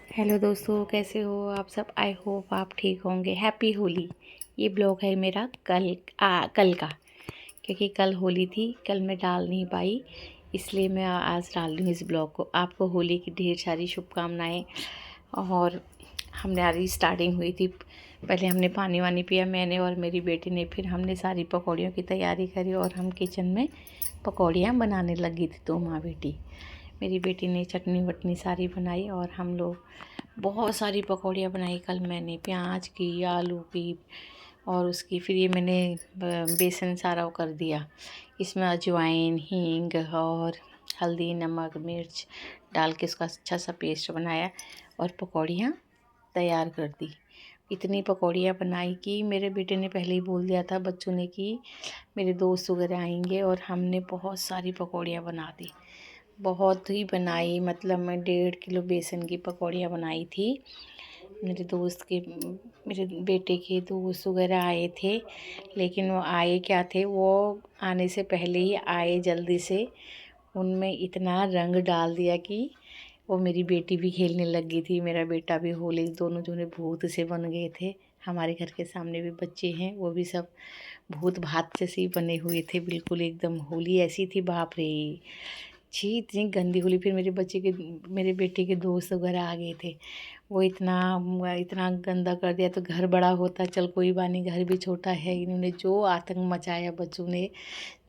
Hello दोस्तों, कैसे हो आप सब। आई होप आप ठीक होंगे। हैप्पी होली। ये ब्लॉग है मेरा कल का, क्योंकि कल होली थी। कल मैं डाल नहीं पाई, इसलिए मैं आज डाल रही हूँ इस ब्लॉग को। आपको होली की ढेर सारी शुभकामनाएं। और हमने आज स्टार्टिंग हुई थी, पहले हमने पानी वानी पिया, मैंने और मेरी बेटी ने। फिर हमने सारी पकौड़ियों की तैयारी करी और हम किचन में पकौड़ियाँ बनाने लगी थी। तो माँ बेटी, मेरी बेटी ने चटनी वटनी सारी बनाई और हम लोग बहुत सारी पकौड़ियाँ बनाई। कल मैंने प्याज की, आलू की और उसकी, फिर ये मैंने बेसन सारा वो कर दिया। इसमें अजवाइन, हींग और हल्दी, नमक, मिर्च डाल के उसका अच्छा सा पेस्ट बनाया और पकौड़ियाँ तैयार कर दी। इतनी पकौड़ियाँ बनाई कि मेरे बेटे ने पहले ही बोल दिया था बच्चों ने कि मेरे दोस्त वगैरह आएंगे, और हमने बहुत सारी पकौड़ियाँ बना दी। बहुत ही बनाई, मतलब मैं 1.5 किलो बेसन की पकौड़ियाँ बनाई थी। मेरे दोस्त के, मेरे बेटे के दोस्त वगैरह आए थे, लेकिन वो आए क्या थे, वो आने से पहले ही आए जल्दी से। उनमें इतना रंग डाल दिया कि वो मेरी बेटी भी खेलने लग गई थी, मेरा बेटा भी। होली दोनों जो भूत से बन गए थे। हमारे घर के सामने भी बच्चे हैं, वो भी सब भूत भात जैसे ही बने हुए थे, बिल्कुल एकदम। होली ऐसी थी, बाप रे, छी, इतनी गंदी होली। फिर मेरे बेटे के दोस्त वगैरह आ गए थे। वो इतना इतना गंदा कर दिया। तो घर बड़ा होता, चल कोई बात नहीं, घर भी छोटा है। इन्होंने जो आतंक मचाया, बच्चों ने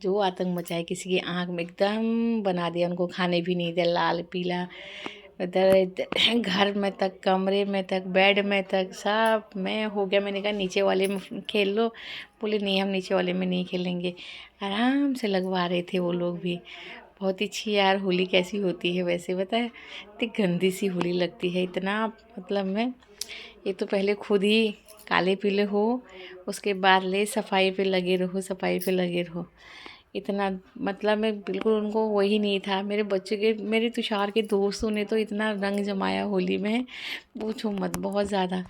जो आतंक मचाया, किसी की आँख में एकदम बना दिया। उनको खाने भी नहीं दिया, लाल पीला, इधर घर में तक, कमरे में तक, बेड में तक, सब मैं हो गया। मैंने कहा नीचे वाले में खेल लो। बोले नहीं, हम नीचे वाले में नहीं खेलेंगे। आराम से लगवा रहे थे वो लोग भी। बहुत ही अच्छी यार होली कैसी होती है वैसे, पता है, इतनी गंदी सी होली लगती है। इतना, मतलब मैं, एक तो पहले खुद ही काले पीले हो, उसके बाद ले सफाई पे लगे रहो, सफाई पे लगे रहो। इतना, मतलब मैं बिल्कुल, उनको वही नहीं था। मेरे बच्चे के, मेरे तुषार के दोस्तों ने तो इतना रंग जमाया होली में, पूछो मत, बहुत ज़्यादा।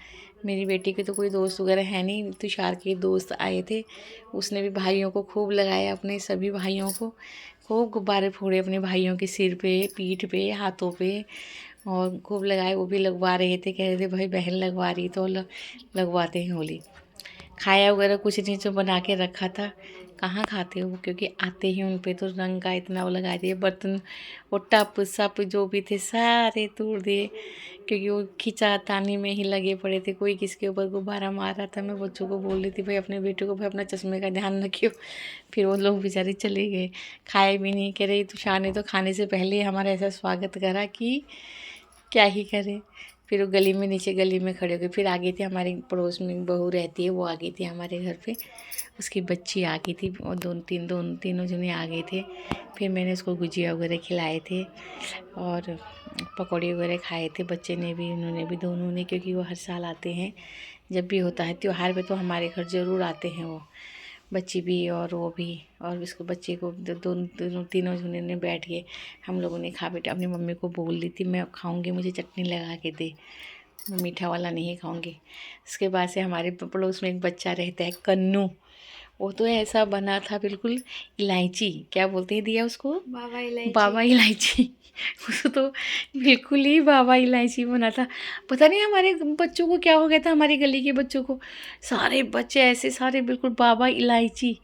मेरी बेटी के तो कोई दोस्त वगैरह है नहीं, तुषार के दोस्त आए थे। उसने भी भाइयों को खूब लगाया, अपने सभी भाइयों को खूब गुब्बारे फोड़े, अपने भाइयों के सिर पे, पीठ पे, हाथों पे, और खूब लगाए। वो भी लगवा रहे थे, कह रहे थे भाई बहन लगवा रही तो लगवाते हैं होली। खाया वगैरह कुछ नहीं, जो बना के रखा था। कहाँ खाते हो, क्योंकि आते ही उन पे तो रंग का इतना वो लगा दिए। बर्तन, वो टप सप जो भी थे सारे तोड़ दिए, क्योंकि वो खिंचा तानी में ही लगे पड़े थे। कोई किसके ऊपर गुब्बारा मार रहा था। मैं बच्चों को बोल रही थी भाई अपने बेटे को भाई अपना चश्मे का ध्यान रखियो। फिर वो लोग बेचारे चले गए, खाए भी नहीं। कह रही तुषार ने तो खाने से पहले ही हमारा ऐसा स्वागत करा कि क्या ही करे। फिर वो गली में, नीचे गली में खड़े हो गए। फिर आ गई थी हमारे पड़ोस में बहू रहती है, वो आ गई थी हमारे घर पे। उसकी बच्ची आ गई थी, और तीनों जने आ गए थे। फिर मैंने उसको गुजिया वगैरह खिलाए थे और पकौड़े वगैरह खाए थे। बच्चे ने भी, उन्होंने भी, दोनों ने, क्योंकि वो हर साल आते हैं। जब भी होता है त्योहार पे तो हमारे घर ज़रूर आते हैं वो, बच्ची भी और वो भी। और उसको, बच्चे को, दोनों तीनों जने ने बैठ के हम लोगों ने खा। बेटा अपनी मम्मी को बोल रही थी मैं खाऊंगी, मुझे चटनी लगा के दे, मैं मीठा वाला नहीं खाऊंगी। उसके बाद से हमारे पड़ोस में एक बच्चा रहता है, कन्नू। वो तो ऐसा बना था बिल्कुल, इलायची क्या बोलते हैं दिया उसको, बाबा इलायची। बाबा इलायची। उसको तो बिल्कुल ही बाबा इलायची बना था। पता नहीं हमारे बच्चों को क्या हो गया था, हमारी गली के बच्चों को। सारे बच्चे ऐसे, सारे बिल्कुल बाबा इलायची,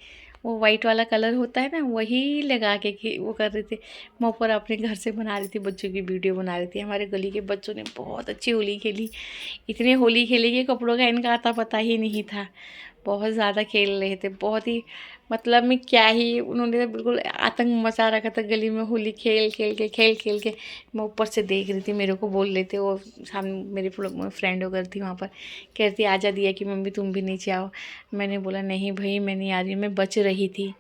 वो वाइट वाला कलर होता है ना, वही लगा के वो कर रहे थे। मैं ऊपर अपने घर से बना रही थी, बच्चों की वीडियो बना रही थी। हमारे गली के बच्चों ने बहुत अच्छी होली खेली। इतने होली खेली कि कपड़ों का इनका आता पता ही नहीं था। बहुत ज़्यादा खेल रहे थे, बहुत ही, मतलब मैं क्या ही, उन्होंने तो बिल्कुल आतंक मचा रखा था गली में। होली खेल खेल के मैं ऊपर से देख रही थी। मेरे को बोल रहे थे वो सामने, मेरी फ्रेंड वगैरह थी वहाँ पर, कह रही थी आजा दिया कि मम्मी तुम भी नीचे आओ। मैंने बोला नहीं भाई मैं नहीं आ रही, मैं बच रही थी।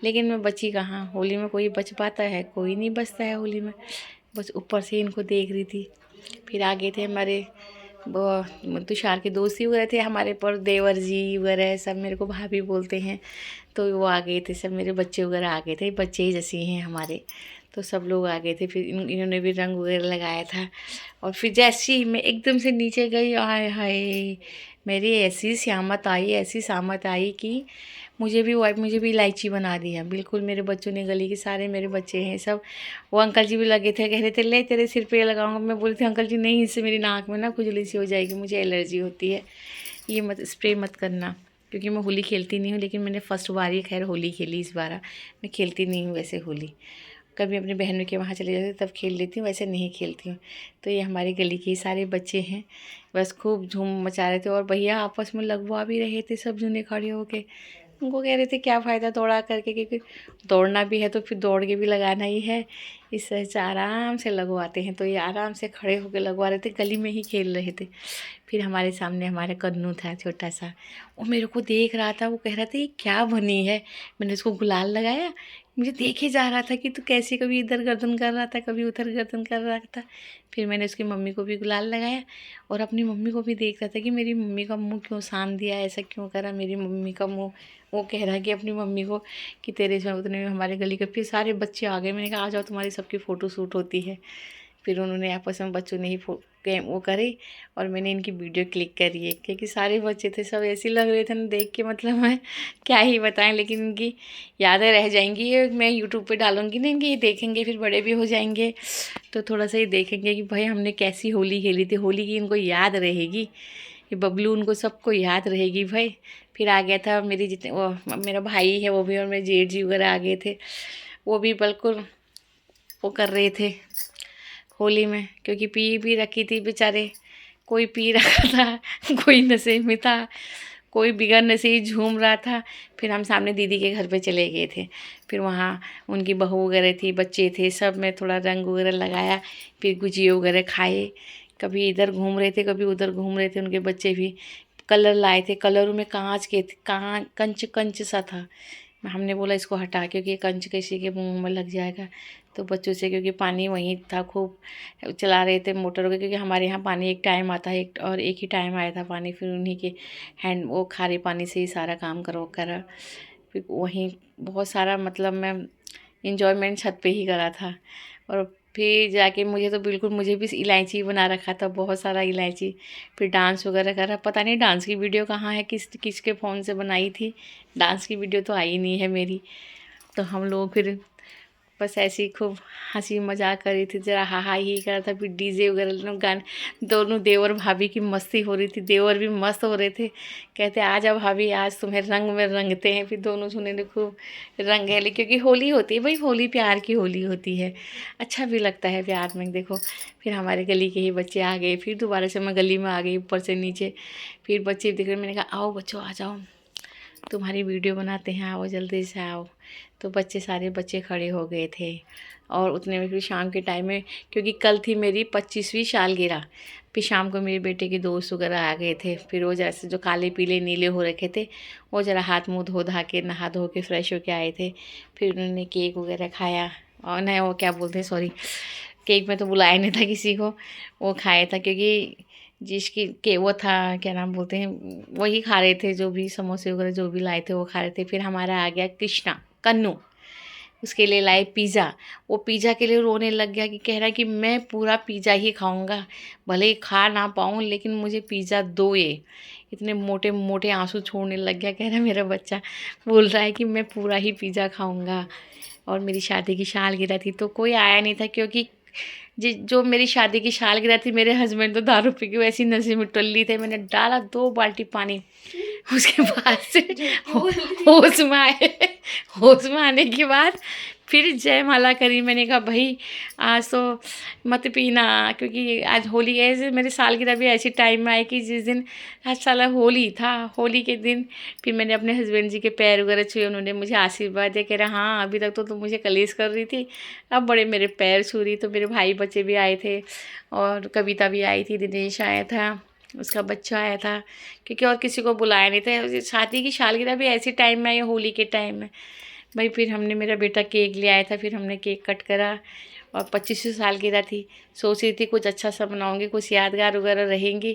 लेकिन मैं बची कहाँ, होली में कोई बच पाता है, कोई नहीं बचता है होली में। बस ऊपर से इनको देख रही थी। फिर आगे थे हमारे वो तुषार के दोस्त ही वगैरह थे हमारे पर, देवर जी वगैरह सब, मेरे को भाभी बोलते हैं। तो वो आ गए थे सब, मेरे बच्चे वगैरह आ गए थे, बच्चे ही जैसे हैं हमारे। तो सब लोग आ गए थे। फिर इन्होंने भी रंग वगैरह लगाया था। और फिर जैसे ही मैं एकदम से नीचे गई, आय हाय, मेरी ऐसी श्यामत आई, ऐसी शामत आई कि मुझे भी इलायची बना दी है। बिल्कुल मेरे बच्चों ने, गली के सारे मेरे बच्चे हैं सब, वो अंकल जी भी लगे थे, कह रहे थे ले तेरे सिर पे लगाऊंगा। मैं बोली थी अंकल जी नहीं, इससे मेरी नाक में ना खुजली सी हो जाएगी, मुझे एलर्जी होती है, ये मत स्प्रे मत करना। क्योंकि मैं होली खेलती नहीं हूँ, लेकिन मैंने फर्स्ट बार ही खैर होली खेली इस बार। मैं खेलती नहीं हूँ वैसे होली, कभी अपनी बहनों के वहाँ चले जाती तब खेल लेती हूँ, वैसे नहीं खेलती हूँ। तो ये हमारी गली के सारे बच्चे हैं, बस खूब धूम मचा रहे थे। और भैया आपस में लगवा भी रहे थे सब जने खड़े होके। उनको कह रहे थे क्या फ़ायदा दौड़ा करके, क्योंकि दौड़ना भी है तो फिर दौड़ के भी लगाना ही है, इससे अच्छा आराम से लगवाते हैं। तो ये आराम से खड़े होकर लगवा रहे थे, गली में ही खेल रहे थे। फिर हमारे सामने हमारा कन्नू था छोटा सा, वो मेरे को देख रहा था, वो कह रहा था ये क्या बनी है। मैंने उसको गुलाल लगाया, मुझे देखे जा रहा था कि तू कैसे कभी इधर गर्दन कर रहा था, कभी उधर गर्दन कर रहा था। फिर मैंने उसकी मम्मी को भी गुलाल लगाया और अपनी मम्मी को भी देख रहा था कि मेरी मम्मी का मुंह क्यों सान दिया, ऐसा क्यों करा मेरी मम्मी का मुंह। वो कह रहा है कि अपनी मम्मी को कि तेरे इसमें उतने में हमारे गली के फिर सारे बच्चे आ गए। मैंने कहा आ जाओ, तुम्हारी सबकी फ़ोटो शूट होती है। फिर उन्होंने आपस में बच्चों ने ही वो करी और मैंने इनकी वीडियो क्लिक करी है, क्योंकि सारे बच्चे थे सब ऐसे लग रहे थे ना देख के, मतलब मैं क्या ही बताएं, लेकिन इनकी यादें रह जाएंगी। ये मैं यूट्यूब पे डालूंगी ना, इनकी ये देखेंगे, फिर बड़े भी हो जाएंगे तो थोड़ा सा ये देखेंगे कि भाई हमने कैसी होली खेली थी, होली की इनको याद रहेगी, ये बबलू उनको सबको याद रहेगी भाई। फिर आ गया था मेरी जितने वो मेरा भाई है वो भी, और मेरे जेठ जी वगैरह आ गए थे, वो भी बिल्कुल वो कर रहे थे होली में, क्योंकि पी भी रखी थी बेचारे, कोई पी रखा था कोई नशे में था, कोई बिगर नशे ही झूम रहा था। फिर हम सामने दीदी के घर पे चले गए थे, फिर वहाँ उनकी बहू वगैरह थी, बच्चे थे, सब में थोड़ा रंग वगैरह लगाया, फिर गुजिया वगैरह खाए, कभी इधर घूम रहे थे कभी उधर घूम रहे थे। उनके बच्चे भी कलर लाए थे, कलरों में कांच के कंच कंच सा था। हमने बोला इसको हटा, क्योंकि कंच किसी के मुंह में लग जाएगा। तो बच्चों से, क्योंकि पानी वहीं था खूब चला रहे थे मोटर के, क्योंकि हमारे यहाँ पानी एक टाइम आता है और एक ही टाइम आया था पानी, फिर उन्हीं के वो खारे पानी से ही सारा काम करा। फिर वहीं बहुत सारा मतलब मैं इंजॉयमेंट छत पे ही करा था। और फिर जाके मुझे भी इलायची बना रखा था, बहुत सारा इलायची। फिर डांस वगैरह करा, पता नहीं डांस की वीडियो कहाँ है, किसके फ़ोन से बनाई थी, डांस की वीडियो तो आई नहीं है मेरी। तो हम लोग फिर बस ऐसे ही खूब हंसी मजाक करी थी, जरा हा ही करा था। फिर डीजे वगैरह गाने, दोनों देवर भाभी की मस्ती हो रही थी, देवर भी मस्त हो रहे थे, कहते आ जाओ भाभी आज तुम्हें रंग में रंगते हैं। फिर दोनों सुने ने खूब रंगे, क्योंकि होली होती है भाई, होली प्यार की होली होती है, अच्छा भी लगता है प्यार में। देखो फिर हमारे गली के ही बच्चे आ गए, फिर दोबारा से मैं गली में आ गई ऊपर से नीचे, फिर बच्चे दिख रहे, मैंने कहा आओ बच्चों आ जाओ, तुम्हारी वीडियो बनाते हैं, आओ जल्दी से आओ। तो सारे बच्चे खड़े हो गए थे। और उतने में फिर शाम के टाइम में, क्योंकि कल थी मेरी 25वीं सालगिरह, फिर शाम को मेरे बेटे के दोस्त वगैरह आ गए थे। फिर वो जैसे जो काले पीले नीले हो रखे थे, वो ज़रा हाथ मुँह धो धा के नहा धो के फ्रेश होके आए थे। फिर उन्होंने केक वगैरह खाया, और नहीं वो क्या बोलते हैं सॉरी, केक में तो बुलाया नहीं था किसी को, वो खाया था, क्योंकि जिसकी के वो था क्या नाम बोलते हैं, वही खा रहे थे, जो भी समोसे वगैरह जो भी लाए थे वो खा रहे थे। फिर हमारा आ गया कृष्णा कन्नू, उसके लिए लाए पिज़्ज़ा। वो पिज़्ज़ा के लिए रोने लग गया, कि कह रहा है कि मैं पूरा पिज़्ज़ा ही खाऊंगा, भले ही खा ना पाऊँ लेकिन मुझे पिज़्ज़ा दो। ये इतने मोटे मोटे आंसू छोड़ने लग गया, कह रहा है मेरा बच्चा बोल रहा है कि मैं पूरा ही पिज़्ज़ा खाऊंगा। और मेरी शादी की सालगिरह थी तो कोई आया नहीं था, क्योंकि जो मेरी शादी की सालगिरह थी, मेरे हस्बैंड तो दारू पी के वैसी नशे में टल्ली थे। मैंने डाला 2 बाल्टी पानी, उसके बाद से होश में आए, होश में आने के बाद फिर जयमाला करी। मैंने कहा भाई आज तो मत पीना, क्योंकि आज होली है, मेरे सालगिरह भी ऐसी टाइम में आई कि जिस दिन आज साला होली था, होली के दिन। फिर मैंने अपने हस्बैंड जी के पैर वगैरह छुए, उन्होंने मुझे आशीर्वाद दिया, कह रहा हाँ अभी तक तो तुम मुझे कलेश कर रही थी, अब बड़े मेरे पैर छू रही। तो मेरे भाई बच्चे भी आए थे, और कविता भी आई थी, दिनेश आया था, उसका बच्चा आया था, क्योंकि और किसी को बुलाया नहीं था। शादी की सालगिरह भी ऐसी टाइम में आई, होली के टाइम में भाई। फिर हमने, मेरा बेटा केक ले आया था, फिर हमने केक कट करा। और 25वीं सालगिरह थी, सोच रही थी कुछ अच्छा सा बनाऊंगी, कुछ यादगार वगैरह रहेंगी।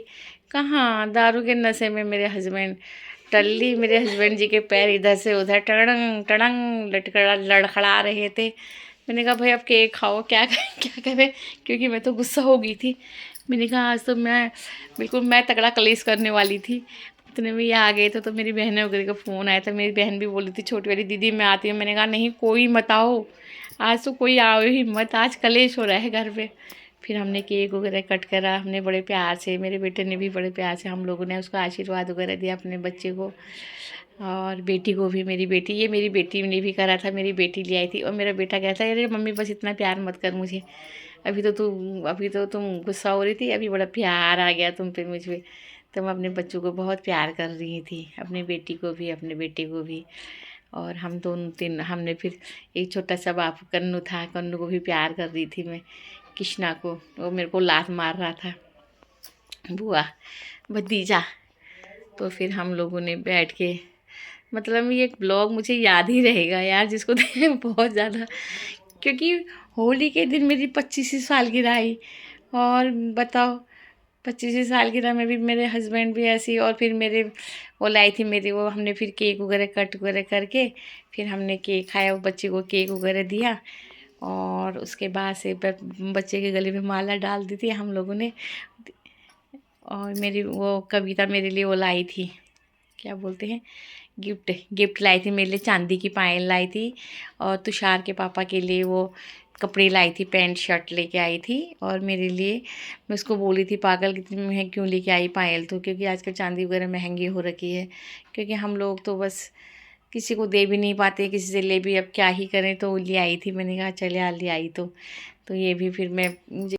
कहाँ, दारू के नशे में मेरे हस्बैंड टल्ली, मेरे हस्बैंड जी के पैर इधर से उधर टड़ंग टड़ंग लड़खड़ा रहे थे। मैंने कहा भाई अब केक खाओ, क्या करें, क्योंकि मैं तो गुस्सा हो गई थी। मैंने कहा आज तो मैं बिल्कुल मैं तगड़ा कलेश करने वाली थी, इतने में ये आ गए थे तो मेरी बहन वगैरह का फ़ोन आया था। मेरी बहन भी बोली थी छोटी वाली, दीदी मैं आती हूँ। मैंने कहा नहीं कोई मत आओ, आज तो कोई आओ ही मत, आज कलेश हो रहा है घर पे। फिर हमने केक वगैरह कट करा, हमने बड़े प्यार से, मेरे बेटे ने भी बड़े प्यार से, हम लोगों ने उसको आशीर्वाद वगैरह दिया अपने बच्चे को। और बेटी को भी, मेरी बेटी, ये मेरी बेटी ने भी करा था, मेरी बेटी ले आई थी। और मेरा बेटा कहता है अरे मम्मी बस इतना प्यार मत कर मुझे, अभी तो तुम गुस्सा हो रही थी, अभी बड़ा प्यार आ गया तुम पे मुझ पे। तो मैं अपने बच्चों को बहुत प्यार कर रही थी, अपनी बेटी को भी अपने बेटे को भी। और हम दोनों तीन, हमने फिर एक छोटा सा बापू कन्नू था, कन्नू को भी प्यार कर रही थी मैं, कृष्णा को, वो मेरे को लात मार रहा था, बुआ भतीजा। तो फिर हम लोगों ने बैठ के, मतलब ये एक ब्लॉग मुझे याद ही रहेगा यार, जिसको देखे बहुत ज़्यादा, क्योंकि होली के दिन मेरी 25वीं सालगिरह आई। और बताओ 25वीं सालगिरह में भी मेरे हस्बैंड भी ऐसी, और फिर मेरे वो लाई थी मेरी वो, हमने फिर केक वगैरह कट वगैरह करके फिर हमने केक खाया, वो बच्चे को केक वगैरह दिया। और उसके बाद से बच्चे के गले में माला डाल दी थी हम लोगों ने। और मेरी वो कविता मेरे लिए वो लाई थी, क्या बोलते हैं, गिफ्ट लाई थी मेरे लिए, चांदी की पायल लाई थी। और तुषार के पापा के लिए वो कपड़े लाई थी, पैंट शर्ट लेके आई थी। और मेरे लिए, मैं उसको बोली थी पागल कितनी महंगी क्यों लेके आई पायल, तो क्योंकि आजकल चांदी वगैरह महंगी हो रखी है, क्योंकि हम लोग तो बस किसी को दे भी नहीं पाते, किसी से ले भी अब क्या ही करें, तो ले आई थी। मैंने कहा चल यार ले आई तो ये भी फिर मैं मुझे